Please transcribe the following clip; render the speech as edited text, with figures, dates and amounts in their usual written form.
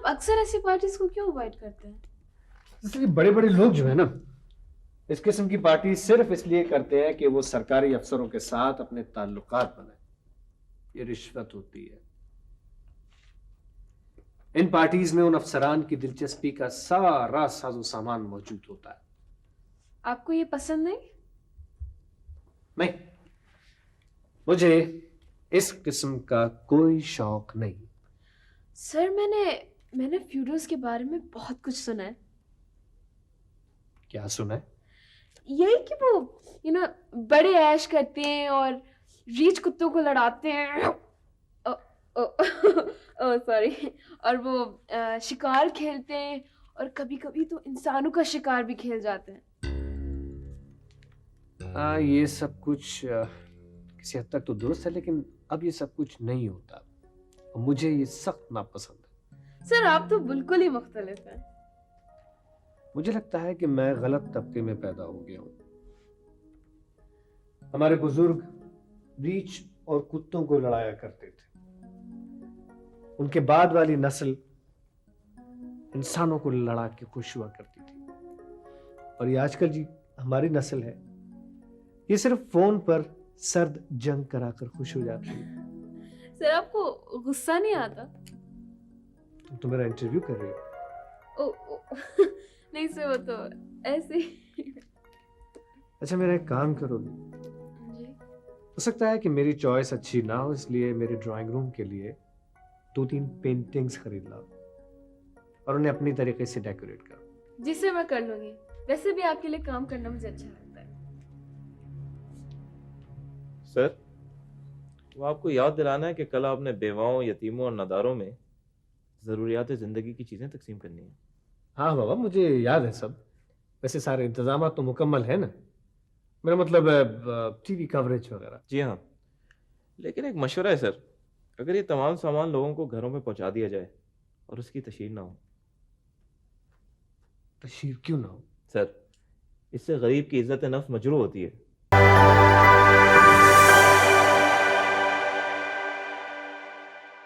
आप अक्सर ऐसी पार्टीज को क्यों अवॉइड करते हैं? इसलिए बड़े बड़े लोग जो है ना, इस किस्म की पार्टी सिर्फ इसलिए करते हैं कि वो सरकारी अफसरों के साथ अपने ताल्लुकात बनाए। ये रिश्वत होती है। इन पार्टीज में उन अफसरान की दिलचस्पी का सारा साजो सामान मौजूद होता है। आपको ये पसंद नहीं? नहीं, मुझे इस किस्म का कोई शौक नहीं। सर मैंने फ्यूडोस के बारे में बहुत कुछ सुना है। क्या सुना है? यही कि वो बड़े ऐश करते हैं और रीछ कुत्तों को लड़ाते हैं। ओ सॉरी। और वो शिकार खेलते हैं और कभी कभी तो इंसानों का शिकार भी खेल जाते हैं। हाँ, ये सब कुछ किसी हद तक तो दुरुस्त है, लेकिन अब ये सब कुछ नहीं होता और मुझे ये सख्त नापसंद है। सर आप तो बिल्कुल ही मुख्तलिफ हैं। मुझे लगता है कि मैं गलत तबके में पैदा हो गया हूं। हमारे बुजुर्ग रीछ और कुत्तों को लड़ाया करते थे। उनके बाद वाली नस्ल इंसानों को लड़ा के खुश हुआ करती थी। और ये आजकल जी हमारी नस्ल है, ये सिर्फ फोन पर सर्द जंग कराकर खुश हो जाती है। सर आपको गुस्सा नहीं आता? तुम तो मेरा इंटरव्यू कर रही हो। ओ, नहीं सर, वो तो ऐसे ही। अच्छा, मेरा एक काम करोगी? जी। हो सकता है कि मेरी चॉइस अच्छी ना हो, इसलिए मेरे ड्राइंग रूम के लिए 2-3 पेंटिंग्स खरीद लाओ और उन्हें अपनी तरीके से डेकोरेट करो। जी सर, मैं कर लूंगी। वैसे भी आपके लिए काम करना मुझे अच्छा लगता है। सर, वो आपको याद दिलाना है कि कल आपने बेवाओं, यतीमों और नादारों में ज़रूरियात ज़िंदगी की चीज़ें तकसीम करनी है। हाँ बाबा, मुझे याद है सब। वैसे सारे इंतजाम तो मुकम्मल है ना? मेरा मतलब टीवी कवरेज वगैरह। जी हाँ, लेकिन एक मशवरा है सर, अगर ये तमाम सामान लोगों को घरों में पहुंचा दिया जाए और उसकी तशहीर ना हो। तशहीर क्यों ना हो? सर, इससे गरीब की इज्जत नफ्स मजरूह होती है।